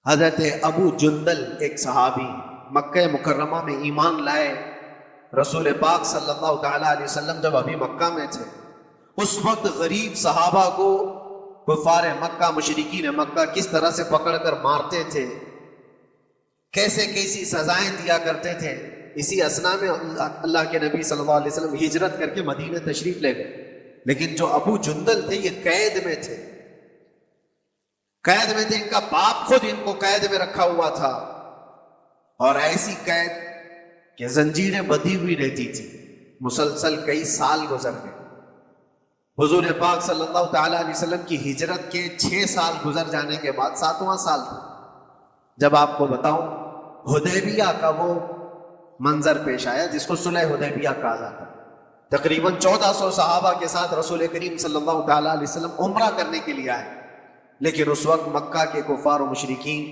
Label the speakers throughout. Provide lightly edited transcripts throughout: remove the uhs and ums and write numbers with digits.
Speaker 1: حضرت ابو جندل ایک صحابی مکہ مکرمہ میں ایمان لائے. رسول پاک صلی اللہ تعالیٰ علیہ وسلم جب ابھی مکہ میں تھے، اس وقت غریب صحابہ کو کفار مکہ، مشرکین مکہ کس طرح سے پکڑ کر مارتے تھے، کیسے کیسی سزائیں دیا کرتے تھے. اسی اسنا میں اللہ کے نبی صلی اللہ علیہ وسلم ہجرت کر کے مدینہ تشریف لے گئے. لیکن جو ابو جندل تھے یہ قید میں تھے، قید میں تھے. ان کا باپ خود ان کو قید میں رکھا ہوا تھا، اور ایسی قید کہ زنجیریں بندھی ہوئی رہتی تھی. مسلسل کئی سال گزر گئے. حضور پاک صلی اللہ تعالیٰ علیہ وسلم کی ہجرت کے 6 سال گزر جانے کے بعد 7واں سال تھا جب آپ کو بتاؤں حدیبیہ کا وہ منظر پیش آیا جس کو صلح حدیبیہ کہا جاتا ہے. تقریباً 1400 صحابہ کے ساتھ رسول کریم صلی اللہ تعالیٰ علیہ وسلم عمرہ کرنے کے لیے آئے. لیکن اس وقت مکہ کے کفار و مشرکین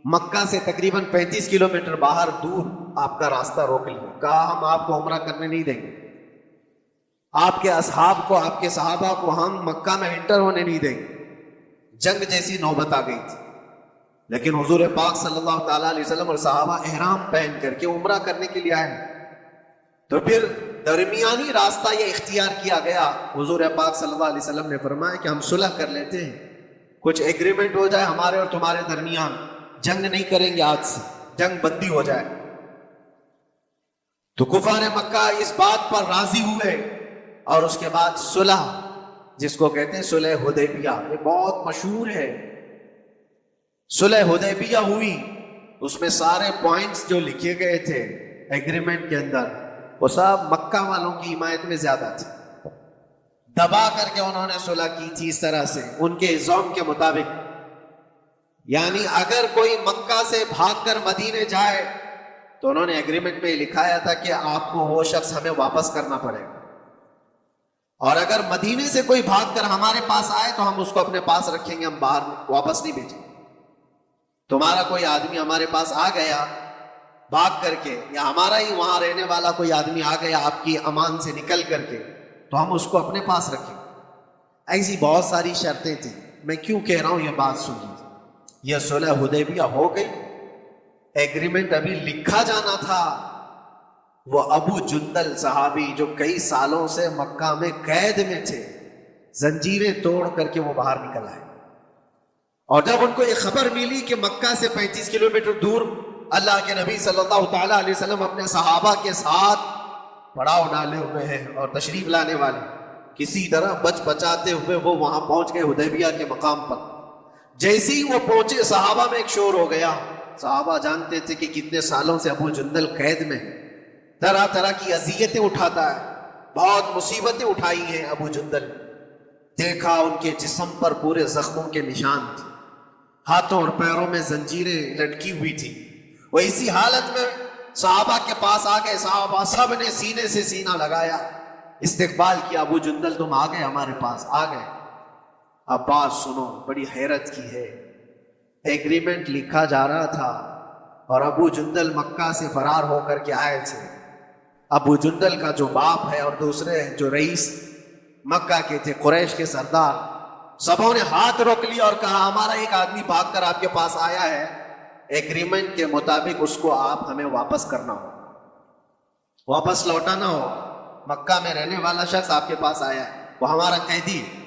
Speaker 1: مکہ سے تقریباً 35 کلومیٹر باہر دور آپ کا راستہ روک لیا. کہا ہم آپ کو عمرہ کرنے نہیں دیں گے، آپ کے اصحاب کو، آپ کے صحابہ کو ہم مکہ میں انٹر ہونے نہیں دیں گے. جنگ جیسی نوبت آ گئی تھی. لیکن حضور پاک صلی اللہ تعالیٰ علیہ وسلم اور صحابہ احرام پہن کر کے عمرہ کرنے کے لیے آئے. تو پھر درمیانی راستہ یہ اختیار کیا گیا. حضور پاک صلی اللہ علیہ وسلم نے فرمایا کہ ہم صلح کر لیتے ہیں، کچھ ایگریمنٹ ہو جائے ہمارے اور تمہارے درمیان، جنگ نہیں کریں گے، آج سے جنگ بندی ہو جائے. تو کفار مکہ اس بات پر راضی ہوئے، اور اس کے بعد صلح، جس کو کہتے ہیں صلح حدیبیہ، یہ بہت مشہور ہے. صلح حدیبیہ ہوئی. اس میں سارے پوائنٹس جو لکھے گئے تھے ایگریمنٹ کے اندر، وہ سب مکہ والوں کی حمایت میں زیادہ تھے. دبا کر کے انہوں نے صلح کی تھی اس طرح سے، ان کے الزام کے مطابق. یعنی اگر کوئی مکہ سے بھاگ کر مدینے جائے تو انہوں نے ایگریمنٹ میں لکھایا تھا کہ آپ کو وہ شخص ہمیں واپس کرنا پڑے گا، اور اگر مدینے سے کوئی بھاگ کر ہمارے پاس آئے تو ہم اس کو اپنے پاس رکھیں گے، ہم باہر واپس نہیں بھیجیں. تمہارا کوئی آدمی ہمارے پاس آ گیا بھاگ کر کے، یا ہمارا ہی وہاں رہنے والا کوئی آدمی آ گیا آپ کی امان سے نکل کر کے، تو ہم اس کو اپنے پاس رکھیں. ایسی بہت ساری شرطیں تھیں. میں کیوں کہہ رہا ہوں یہ بات سنیے. یہ صلح حدیبیہ ہو گئی، ایگریمنٹ ابھی لکھا جانا تھا. وہ ابو جندل صحابی جو کئی سالوں سے مکہ میں قید میں تھے، زنجیریں توڑ کر کے وہ باہر نکل آئے. اور جب ان کو یہ خبر ملی کہ مکہ سے 35 کلومیٹر دور اللہ کے نبی صلی اللہ تعالیٰ علیہ وسلم اپنے صحابہ کے ساتھ پڑاؤ ڈالے ہوئے ہیں اور تشریف لانے والے، کسی طرح بچ بچاتے ہوئے وہ وہاں پہنچ گئے حدیبیہ کے مقام پر. جیسے ہی وہ پہنچے صحابہ میں ایک شور ہو گیا. صحابہ جانتے تھے کہ کتنے سالوں سے ابو جندل قید میں، طرح طرح کی اذیتیں اٹھاتا ہے، بہت مصیبتیں اٹھائی ہیں ابو جندل. دیکھا ان کے جسم پر پورے زخموں کے نشان تھے، ہاتھوں اور پیروں میں زنجیریں لٹکی ہوئی تھی. وہ اسی حالت میں صحابہ کے پاس آ گئے. صحابہ سب نے سینے سے سینہ لگایا، استقبال کیا. ابو جندل تم آ گئے ہمارے پاس، آ گئے. اب بات سنو، بڑی حیرت کی ہے. ایگریمنٹ لکھا جا رہا تھا اور ابو جندل مکہ سے فرار ہو کر کے آئے تھے. ابو جندل کا جو باپ ہے اور دوسرے جو رئیس مکہ کے تھے، قریش کے سردار، سبوں نے ہاتھ روک لیا اور کہا ہمارا ایک آدمی بھاگ کر آپ کے پاس آیا ہے، ایگریمنٹ کے مطابق اس کو آپ ہمیں واپس کرنا ہو، واپس لوٹانا ہو. مکہ میں رہنے والا شخص آپ کے پاس آیا ہے، وہ ہمارا قیدی ہے.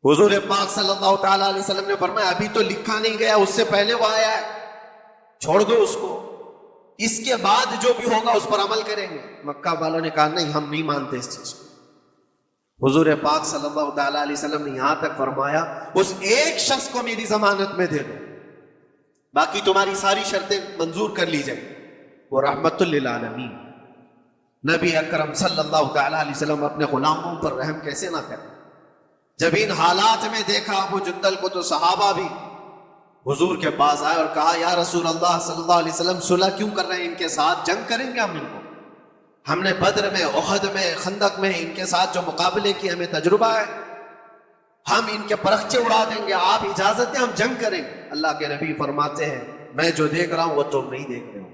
Speaker 1: حضور پاک صلی اللہ تعالیٰ علیہ وسلم نے فرمایا ابھی تو لکھا نہیں گیا، اس سے پہلے وہ آیا ہے، چھوڑ دو اس کو، اس کے بعد جو بھی ہوگا اس پر عمل کریں گے. مکہ والوں نے کہا نہیں، ہم نہیں مانتے اس چیز کو. حضور پاک صلی اللہ تعالیٰ علیہ وسلم نے یہاں تک فرمایا اس ایک شخص کو میری ضمانت میں دے دو، باقی تمہاری ساری شرطیں منظور کر لی جائیں. وہ رحمت للعالمین نبی اکرم صلی اللہ تعالیٰ علیہ وسلم اپنے غلاموں پر رحم کیسے نہ کریں. جب ان حالات میں دیکھا ابو جندل کو تو صحابہ بھی حضور کے پاس آئے اور کہا یا رسول اللہ صلی اللہ علیہ وسلم صلح کیوں کر رہے ہیں ان کے ساتھ، جنگ کریں گے ہم ان کو، ہم نے بدر میں، احد میں، خندق میں ان کے ساتھ جو مقابلے کی ہمیں تجربہ ہے، ہم ان کے پرخچے اڑا دیں گے، آپ اجازت دیں ہم جنگ کریں گے. اللہ کے نبی فرماتے ہیں میں جو دیکھ رہا ہوں وہ تم نہیں دیکھ رہے ہو،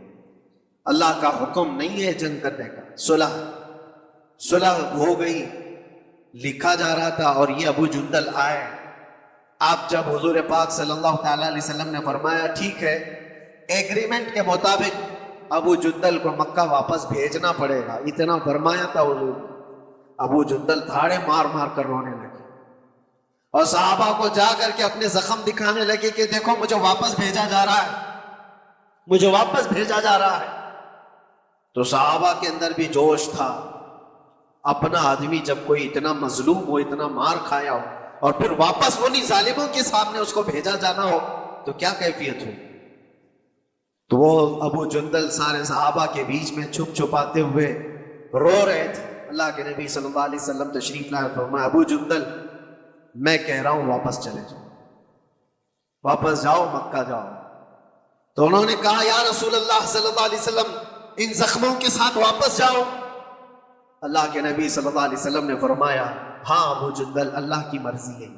Speaker 1: اللہ کا حکم نہیں ہے جنگ کرنے کا. صلح ہو گئی، لکھا جا رہا تھا. اور یہ ابو جندل آئے آپ جب حضور پاک صلی اللہ تعالیٰ علیہ وسلم نے فرمایا ٹھیک ہے ایگریمنٹ کے مطابق ابو جندل کو مکہ واپس بھیجنا پڑے گا، اتنا فرمایا تھا حضور، ابو جندل دھاڑے مار مار کر رونے لگے اور صحابہ کو جا کر کے اپنے زخم دکھانے لگے کہ دیکھو مجھے واپس بھیجا جا رہا ہے، مجھے واپس بھیجا جا رہا ہے۔ تو صحابہ کے اندر بھی جوش تھا، اپنا آدمی جب کوئی اتنا مظلوم ہو، اتنا مار کھایا ہو، اور پھر واپس انہی ظالموں کے سامنے اس کو بھیجا جانا ہو تو کیا کیفیت ہو۔ تو وہ ابو جندل سارے صحابہ کے بیچ میں چھپ چھپاتے ہوئے رو رہے تھے۔ اللہ کے نبی صلی اللہ علیہ وسلم تشریف لائے، فرمایا ابو جندل میں کہہ رہا ہوں واپس چلے جاؤ، واپس جاؤ، مکہ جاؤ۔ تو انہوں نے کہا یا رسول اللہ صلی اللہ علیہ وسلم ان زخموں کے ساتھ واپس جاؤ۔ اللہ کے نبی صلی اللہ علیہ وسلم نے فرمایا ہاں ابو جندل اللہ کی مرضی ہے،